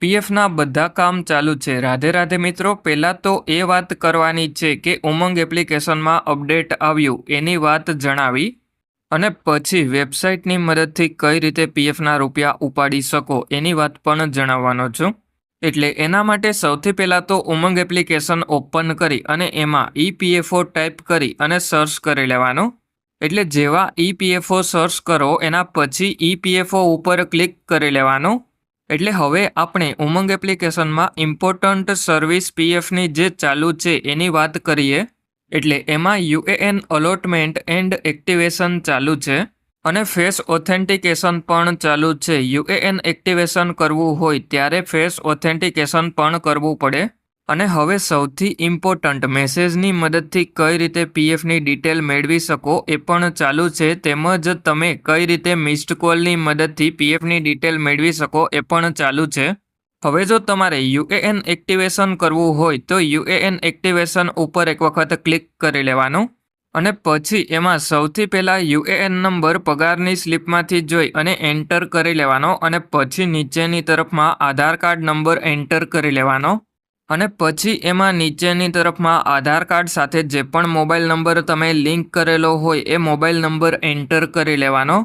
પીએફના બધા કામ ચાલુ છે। રાધે રાધે મિત્રો। પહેલાં તો એ વાત કરવાની છે કે ઉમંગ એપ્લિકેશનમાં અપડેટ આવ્યું એની વાત જણાવી અને પછી વેબસાઇટની મદદથી કઈ રીતે પીએફના રૂપિયા ઉપાડી શકો એની વાત પણ જણાવવાનો છું। એટલે એના માટે સૌથી પહેલાં તો ઉમંગ એપ્લિકેશન ઓપન કરી અને એમાં ઈપીએફઓ ટાઈપ કરી અને સર્ચ કરી લેવાનું। એટલે જેવા ઈપીએફઓ સર્ચ કરો એના પછી ઈપીએફઓ ઉપર ક્લિક કરી લેવાનું। એટલે હવે આપણે ઉમંગ એપ્લિકેશનમાં ઇમ્પોર્ટન્ટ સર્વિસ પીએફની જે ચાલુ છે એની વાત કરીએ। એટલે એમાં યુએએન અલોટમેન્ટ એન્ડ એક્ટિવેશન ચાલુ છે અને ફેસ ઓથેન્ટિકેશન પણ ચાલુ છે। યુએએન એક્ટિવેશન કરવું હોય ત્યારે ફેસ ઓથેન્ટિકેશન પણ કરવું પડે। અને હવે સૌથી ઇમ્પોર્ટન્ટ મેસેજની મદદથી કઈ રીતે પીએફની ડિટેલ મેળવી શકો એ પણ ચાલુ છે, તેમજ તમે કઈ રીતે મિસ્ડ કોલની મદદથી પીએફની ડિટેલ મેળવી શકો એ પણ ચાલુ છે। હવે જો તમારે યુએએન એક્ટિવેશન કરવું હોય તો યુએએન એક્ટિવેશન ઉપર એક વખત ક્લિક કરી લેવાનું અને પછી એમાં સૌથી પહેલાં યુએએન નંબર પગારની સ્લિપમાંથી જોઈ અને એન્ટર કરી લેવાનો અને પછી નીચેની તરફમાં આધાર કાર્ડ નંબર એન્ટર કરી લેવાનો અને પછી એમાં નીચેની તરફમાં આધાર કાર્ડ સાથે જે પણ મોબાઈલ નંબર તમે લિંક કરેલો હોય એ મોબાઈલ નંબર એન્ટર કરી લેવાનો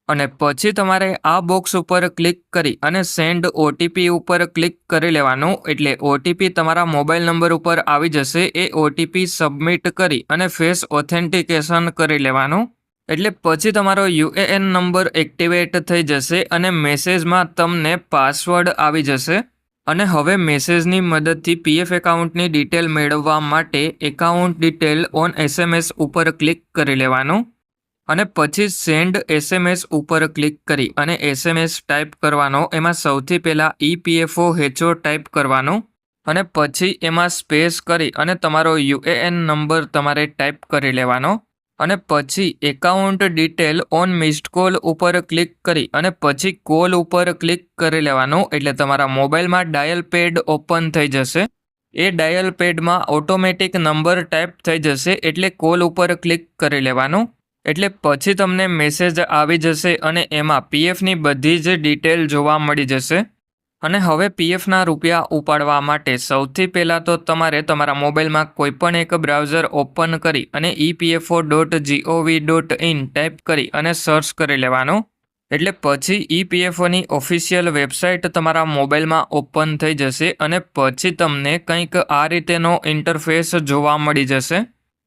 અને પછી તમારે આ બોક્સ ઉપર ક્લિક કરી અને સેન્ડ ઓટીપી ઉપર ક્લિક કરી લેવાનું। એટલે ઓટીપી તમારા મોબાઈલ નંબર ઉપર આવી જશે। એ ઓટીપી સબમિટ કરી અને ફેસ ઓથેન્ટિકેશન કરી લેવાનું। એટલે પછી તમારો યુએએન નંબર એક્ટિવેટ થઈ જશે અને મેસેજમાં તમને પાસવર્ડ આવી જશે અને હવે મેસેજની મદદથી પીએફ એકાઉન્ટની ડિટેલ મેળવવા માટે એકાઉન્ટ ડિટેલ ઓન એસએમએસ ઉપર ક્લિક કરી લેવાનું અને પછી સેન્ડ એસએમએસ ઉપર ક્લિક કરી અને એસએમએસ ટાઈપ કરવાનો। એમાં સૌથી પહેલાં ઈપીએફઓ હેચો ટાઈપ કરવાનો અને પછી એમાં સ્પેસ કરી અને તમારો યુએએન નંબર તમારે ટાઈપ કરી લેવાનો અને પછી account detail on missed call ઉપર ક્લિક કરી અને પછી કોલ ઉપર ક્લિક કરી લેવાનું। એટલે તમારા મોબાઈલમાં ડાયલ પેડ ઓપન થઈ જશે। એ ડાયલ પેડમાં ઓટોમેટિક નંબર ટાઈપ થઈ જશે એટલે કોલ ઉપર ક્લિક કરી લેવાનું। એટલે પછી તમને મેસેજ આવી જશે અને એમાં પીએફની બધી જ ડિટેલ જોવા મળી જશે। અને હવે પીએફના રૂપિયા ઉપાડવા માટે સૌથી પહેલાં તો તમારે તમારા મોબાઈલમાં કોઈપણ એક બ્રાઉઝર ઓપન કરી અને epfo.gov.in ટાઈપ કરી અને સર્ચ કરી લેવાનું। એટલે પછી ઈપીએફઓની ઓફિશિયલ વેબસાઇટ તમારા મોબાઈલમાં ઓપન થઈ જશે અને પછી તમને કંઈક આ રીતેનો ઇન્ટરફેસ જોવા મળી જશે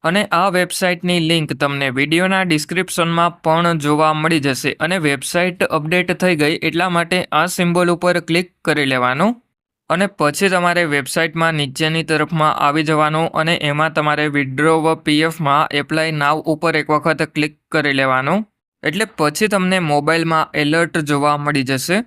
અને આ વેબસાઇટની લિંક તમને વિડીયોના ડિસ્ક્રિપ્શનમાં પણ જોવા મળી જશે। અને વેબસાઇટ અપડેટ થઈ ગઈ એટલા માટે આ સિમ્બોલ ઉપર ક્લિક કરી લેવાનું અને પછી તમારે વેબસાઇટમાં નીચેની તરફમાં આવી જવાનું અને એમાં તમારે વિડ્રોવ પીએફમાં એપ્લાય નાવ ઉપર એક વખત ક્લિક કરી લેવાનું। એટલે પછી તમને મોબાઈલમાં એલર્ટ જોવા મળી જશે।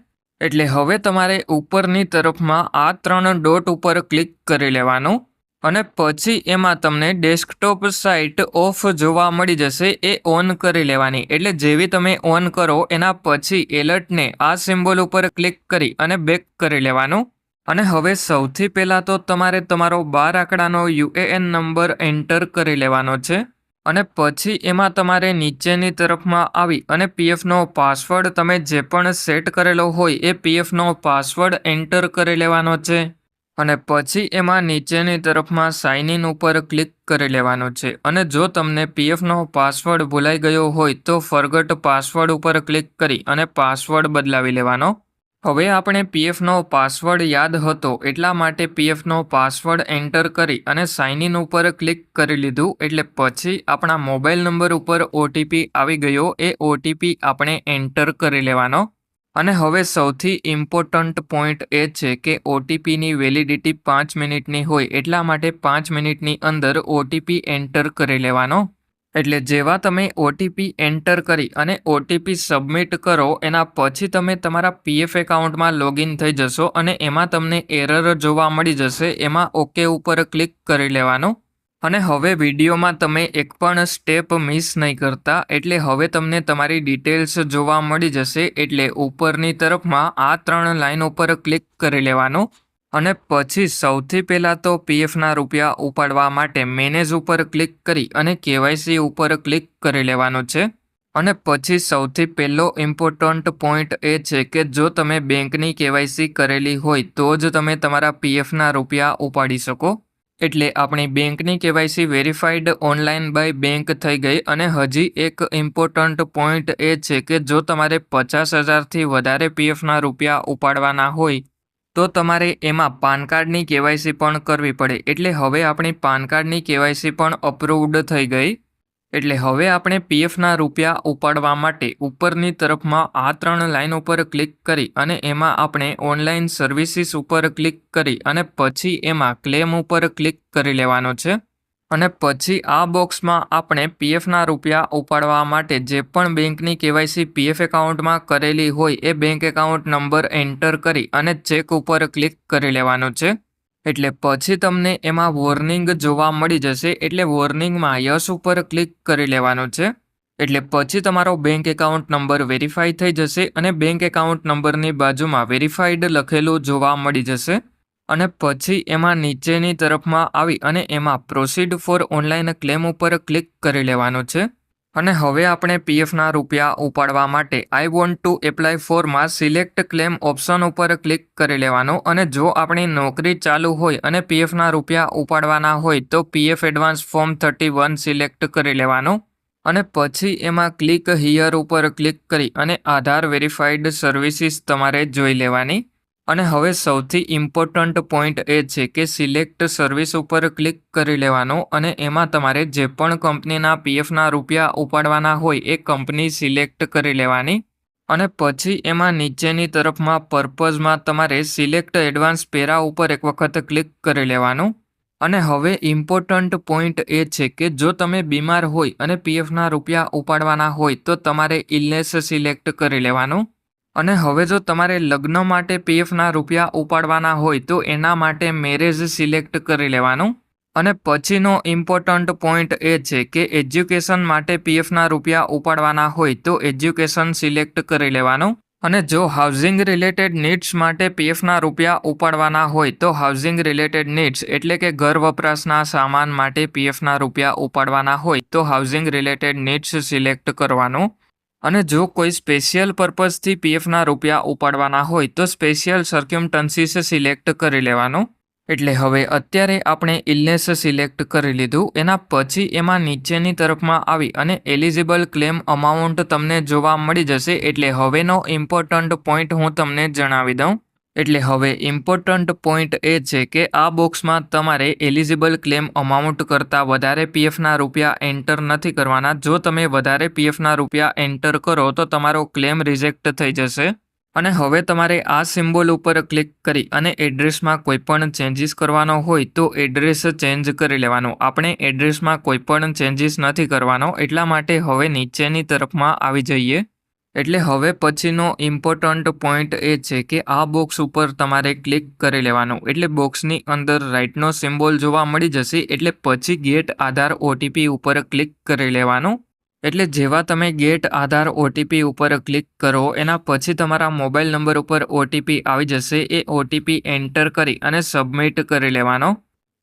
એટલે હવે તમારે ઉપરની તરફમાં આ 3 ડોટ ઉપર ક્લિક કરી લેવાનું અને પછી એમાં તમને ડેસ્કટોપ સાઇટ ઓફ જોવા મળી જશે, એ ઓન કરી લેવાની। એટલે જેવી તમે ઓન કરો એના પછી એલર્ટને આ સિમ્બોલ ઉપર ક્લિક કરી અને બેક કરી લેવાનું અને હવે સૌથી પહેલાં તો તમારે તમારો 12 આંકડાનો યુએએન નંબર એન્ટર કરી લેવાનો છે અને પછી એમાં તમારે નીચેની તરફમાં આવી અને પીએફનો પાસવર્ડ તમે જે પણ સેટ કરેલો હોય એ પીએફનો પાસવર્ડ એન્ટર કરી લેવાનો છે અને પછી એમાં નીચેની તરફમાં સાઇન ઇન ઉપર ક્લિક કરી લેવાનું છે અને જો તમને પીએફનો પાસવર્ડ ભૂલાઈ ગયો હોય તો ફોરગોટ પાસવર્ડ ઉપર ક્લિક કરી અને પાસવર્ડ બદલાવી લેવાનો। હવે આપણે પીએફનો પાસવર્ડ યાદ હતો એટલા માટે પીએફનો પાસવર્ડ એન્ટર કરી અને સાઇન ઇન ઉપર ક્લિક કરી લીધું। એટલે પછી આપણા મોબાઈલ નંબર ઉપર ઓટીપી આવી ગયો, એ ઓટીપી આપણે એન્ટર કરી લેવાનો અને હવે સૌથી ઇમ્પોર્ટન્ટ પોઈન્ટ એ છે કે ઓટીપીની વેલિડિટી 5 મિનિટની હોય એટલા માટે 5 મિનિટની અંદર ઓટીપી એન્ટર કરી લેવાનો। એટલે જેવા તમે ઓટીપી એન્ટર કરી અને ઓટીપી સબમિટ કરો એના પછી તમે તમારા પીએફ એકાઉન્ટમાં લોગિન થઈ જશો અને એમાં તમને એરર જોવા મળી જશે। એમાં ઓકે ઉપર ક્લિક કરી લેવાનું અને હવે વિડીયોમાં તમે એક પણ સ્ટેપ મિસ નહીં કરતા। એટલે હવે તમને તમારી ડિટેલ્સ જોવા મળી જશે। એટલે ઉપરની તરફમાં આ 3 લાઈન ઉપર ક્લિક કરી લેવાનું અને પછી સૌથી પહેલાં તો પીએફના રૂપિયા ઉપાડવા માટે મેનેજ ઉપર ક્લિક કરી અને કેવાયસી ઉપર ક્લિક કરી લેવાનું છે। અને પછી સૌથી પહેલો ઇમ્પોર્ટન્ટ પોઈન્ટ એ છે કે જો તમે બેંકની કેવાયસી કરેલી હોય તો જ તમે તમારા પીએફના રૂપિયા ઉપાડી શકો. એટલે આપણી બેંકની KYC verified online by bank થઈ ગઈ. અને હજી એક ઇમ્પોર્ટન્ટ પોઈન્ટ એ છે કે જો તમારે 50,000થી વધારે પીએફના રૂપિયા ઉપાડવાના હોય તો તમારે એમાં પાન કાર્ડની કેવાયસી પણ કરવી પડે. એટલે હવે આપણી પાન કાર્ડની કેવાયસી પણ અપ્રૂવડ થઈ ગઈ. એટલે હવે આપણે પીએફના રૂપિયા ઉપાડવા માટે ઉપરની તરફમાં આ 3 લાઈન ઉપર ક્લિક કરી અને એમાં આપણે ઓનલાઈન સર્વિસીસ ઉપર ક્લિક કરી અને પછી એમાં ક્લેમ ઉપર ક્લિક કરી લેવાનો છે. અને પછી આ બોક્સમાં આપણે પીએફના રૂપિયા ઉપાડવા માટે જે પણ બેંકની કેવાયસી પીએફ એકાઉન્ટમાં કરેલી હોય એ બેંક એકાઉન્ટ નંબર એન્ટર કરી અને ચેક ઉપર ક્લિક કરી લેવાનો છે. એટલે પછી તમને એમાં વોર્નિંગ જોવા મળી જશે. એટલે વોર્નિંગમાં યસ ઉપર ક્લિક કરી લેવાનું છે. એટલે પછી તમારો બેંક એકાઉન્ટ નંબર વેરીફાઈ થઈ જશે અને બેંક એકાઉન્ટ નંબરની બાજુમાં વેરીફાઈડ લખેલું જોવા મળી જશે. અને પછી એમાં નીચેની તરફમાં આવી અને એમાં પ્રોસીડ ફોર ઓનલાઈન ક્લેમ ઉપર ક્લિક કરી લેવાનું છે. અને હવે આપણે પીએફના રૂપિયા ઉપાડવા માટે આઈ વોન્ટ ટુ એપ્લાય ફોરમાં સિલેક્ટ ક્લેમ ઓપ્શન ઉપર ક્લિક કરી લેવાનો. અને જો આપણી નોકરી ચાલુ હોય અને પીએફના રૂપિયા ઉપાડવાના હોય તો પીએફ એડવાન્સ ફોર્મ 31 સિલેક્ટ કરી લેવાનો. અને પછી એમાં ક્લિક હિયર ઉપર ક્લિક કરી અને આધાર વેરીફાઈડ સર્વિસીસ તમારે જોઈ લેવાની. અને હવે સૌથી ઇમ્પોર્ટન્ટ પોઈન્ટ એ છે કે સિલેક્ટ સર્વિસ ઉપર ક્લિક કરી લેવાનો. અને એમાં તમારે જે પણ કંપનીના પીએફના રૂપિયા ઉપાડવાના હોય એ કંપની સિલેક્ટ કરી લેવાની. અને પછી એમાં નીચેની તરફમાં પર્પઝમાં તમારે સિલેક્ટ એડવાન્સ પેરા ઉપર એક વખત ક્લિક કરી લેવાનું. અને હવે ઇમ્પોર્ટન્ટ પોઈન્ટ એ છે કે જો તમે બીમાર હોય અને પીએફના રૂપિયા ઉપાડવાના હોય તો તમારે ઇલનેસ સિલેક્ટ કરી લેવાનું. અને હવે જો તમારે લગ્ન માટે પીએફના રૂપિયા ઉપાડવાના હોય તો એના માટે મેરેજ સિલેક્ટ કરી લેવાનું. અને પછીનો ઇમ્પોર્ટન્ટ પોઈન્ટ એ છે કે એજ્યુકેશન માટે પીએફના રૂપિયા ઉપાડવાના હોય તો એજ્યુકેશન સિલેક્ટ કરી લેવાનું. અને જો હાઉસિંગ રિલેટેડ નીડ્સ માટે પીએફના રૂપિયા ઉપાડવાના હોય તો હાઉસિંગ રિલેટેડ નીડ્સ એટલે કે ઘર વપરાશના સામાન માટે પીએફના રૂપિયા ઉપાડવાના હોય તો હાઉસિંગ રિલેટેડ નીડ્સ સિલેક્ટ કરવાનું. અને જો કોઈ સ્પેશિયલ પર્પઝથી પીએફના રૂપિયા ઉપાડવાના હોય તો સ્પેશિયલ સર્ક્યુમસ્ટન્સીસ સિલેક્ટ કરી લેવાનું. એટલે હવે અત્યારે આપણે ઇલનેસ સિલેક્ટ કરી લીધું. એના પછી એમાં નીચેની તરફમાં આવી અને એલિજિબલ ક્લેમ અમાઉન્ટ તમને જોવા મળી જશે. એટલે હવેનો ઇમ્પોર્ટન્ટ પોઈન્ટ હું તમને જણાવી દઉં. એટલે હવે ઇમ્પોર્ટન્ટ પોઈન્ટ એ છે કે આ બોક્સમાં તમારે એલિજિબલ ક્લેમ અમાઉન્ટ કરતાં વધારે પીએફના રૂપિયા એન્ટર નથી કરવાના. જો તમે વધારે પીએફના રૂપિયા એન્ટર કરો તો તમારો ક્લેમ રિજેક્ટ થઈ જશે. અને હવે તમારે આ સિમ્બોલ ઉપર ક્લિક કરી અને એડ્રેસમાં કોઈ પણ ચેન્જીસ કરવાનો હોય તો એડ્રેસ ચેન્જ કરી લેવાનો. આપણે એડ્રેસમાં કોઈ પણ ચેન્જીસ નથી કરવાનો એટલા માટે હવે નીચેની તરફમાં આવી જઈએ. એટલે હવે પછીનો ઇમ્પોર્ટન્ટ પોઈન્ટ એ છે કે આ બોક્સ ઉપર તમારે ક્લિક કરી લેવાનું. એટલે બોક્સની અંદર રાઇટનો સિમ્બોલ જોવા મળી જશે. એટલે પછી ગેટ આધાર ઓટીપી ઉપર ક્લિક કરી લેવાનું. એટલે જેવા તમે ગેટ આધાર ઓટીપી ઉપર ક્લિક કરો એના પછી તમારા મોબાઈલ નંબર ઉપર ઓટીપી આવી જશે. એ ઓટીપી એન્ટર કરી અને સબમિટ કરી લેવાનો.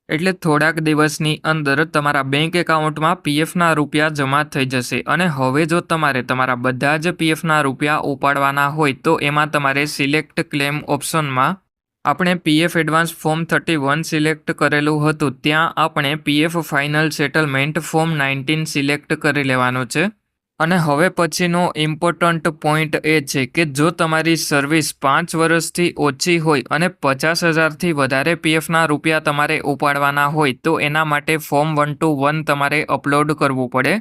એટલે થોડાક દિવસની અંદર તમારા બેંક એકાઉન્ટમાં પીએફના રૂપિયા જમા થઈ જશે. અને હવે જો તમારે તમારા બધા જ પીએફના રૂપિયા ઉપાડવાના હોય તો એમાં તમારે સિલેક્ટ ક્લેમ ઓપ્શનમાં આપણે પીએફ એડવાન્સ ફોર્મ 31 સિલેક્ટ કરેલું હતું ત્યાં આપણે PF final settlement form 19 select કરી લેવાનું છે. અને હવે પછીનો ઇમ્પોર્ટન્ટ પોઈન્ટ એ છે કે જો તમારી સર્વિસ 5 વર્ષથી ઓછી હોય અને 50,000થી વધારે પીએફના રૂપિયા તમારે ઉપાડવાના હોય તો એના માટે ફોર્મ 121 તમારે અપલોડ કરવું પડે.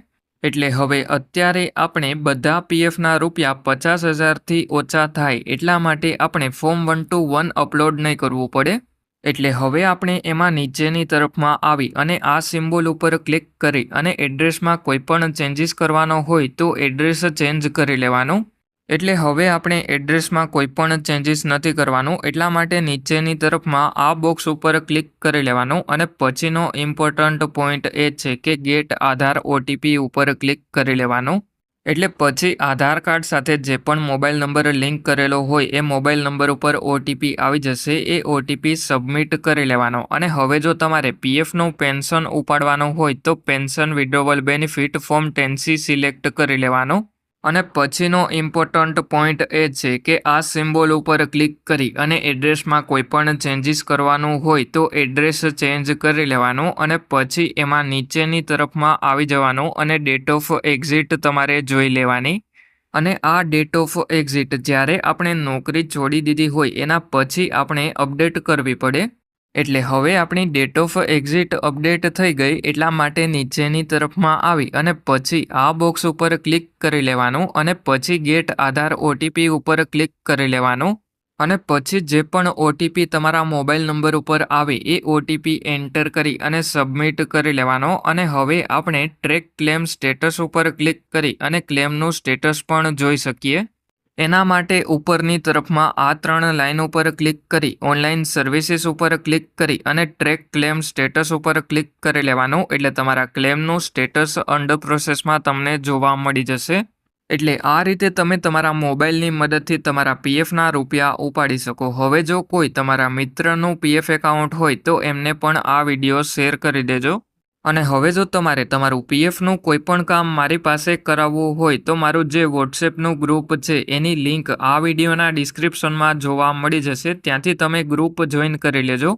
એટલે હવે અત્યારે આપણે બધા પીએફના રૂપિયા 50,000થી ઓછા થાય એટલા માટે આપણે ફોર્મ 121 અપલોડ નહીં કરવું પડે. એટલે હવે આપણે એમાં નીચેની તરફમાં આવી અને આ સિમ્બોલ ઉપર ક્લિક કરી અને એડ્રેસમાં કોઈ પણ ચેન્જીસ કરવાનો હોય તો એડ્રેસ ચેન્જ કરી લેવાનું. એટલે હવે આપણે એડ્રેસમાં કોઈ પણ ચેન્જીસ નથી કરવાનું એટલા માટે નીચેની તરફમાં આ બોક્સ ઉપર ક્લિક કરી લેવાનું. અને પછીનો ઇમ્પોર્ટન્ટ પોઈન્ટ એ છે કે ગેટ આધાર ઓટીપી ઉપર ક્લિક કરી લેવાનું. એટલે પછી આધાર કાર્ડ સાથે જે પણ મોબાઈલ નંબર લિંક કરેલો હોય એ મોબાઈલ નંબર ઉપર ઓટીપી આવી જશે. એ ઓટીપી સબમિટ કરી લેવાનો. અને હવે જો તમારે પીએફનું પેન્શન ઉપાડવાનું હોય તો pension withdrawal benefit form 10C select કરી લેવાનો. અને પછીનો ઇમ્પોર્ટન્ટ પોઈન્ટ એ છે કે આ સિમ્બોલ ઉપર ક્લિક કરી અને એડ્રેસમાં કોઈ પણ ચેન્જીસ કરવાનું હોય તો એડ્રેસ ચેન્જ કરી લેવાનું અને પછી એમાં નીચેની તરફમાં આવી જવાનું અને ડેટ ઓફ એક્ઝિટ તમારે જોઈ લેવાની. અને આ ડેટ ઓફ એક્ઝિટ જ્યારે આપણે નોકરી છોડી દીધી હોય એના પછી આપણે અપડેટ કરવી પડે. એટલે હવે આપણી ડેટ ઓફ એક્ઝિટ અપડેટ થઈ ગઈ એટલા માટે નીચેની તરફમાં આવી અને પછી આ બોક્સ ઉપર ક્લિક કરી લેવાનું અને પછી ગેટ આધાર ઓટીપી ઉપર ક્લિક કરી લેવાનું અને પછી જે પણ ઓટીપી તમારા મોબાઈલ નંબર ઉપર આવે એ ઓટીપી એન્ટર કરી અને સબમિટ કરી લેવાનો. અને હવે આપણે ટ્રેક ક્લેમ સ્ટેટસ ઉપર ક્લિક કરી અને ક્લેમનું સ્ટેટસ પણ જોઈ શકીએ. એના માટે ઉપરની તરફમાં આ 3 લાઇન ઉપર ક્લિક કરી ઓનલાઈન સર્વિસીસ ઉપર ક્લિક કરી અને ટ્રેક ક્લેમ સ્ટેટસ ઉપર ક્લિક કરી લેવાનું. એટલે તમારા ક્લેમનું સ્ટેટસ અંડર પ્રોસેસમાં તમને જોવા મળી જશે. એટલે આ રીતે તમે તમારા મોબાઈલની મદદથી તમારા પીએફના રૂપિયા ઉપાડી શકો. હવે જો કોઈ તમારા મિત્રનું પીએફ એકાઉન્ટ હોય તો એમને પણ આ વિડીયો શેર કરી દેજો. અને હવે જો તમારે તમારું પીએફનું કોઈ પણ કામ મારી પાસે કરાવવું હોય તો મારું જે વોટ્સએપનું ગ્રુપ છે એની લિંક આ વિડીયોના ડિસ્ક્રિપ્શનમાં જોવા મળી જશે. ત્યાંથી તમે ગ્રુપ જોઈન કરી લેજો.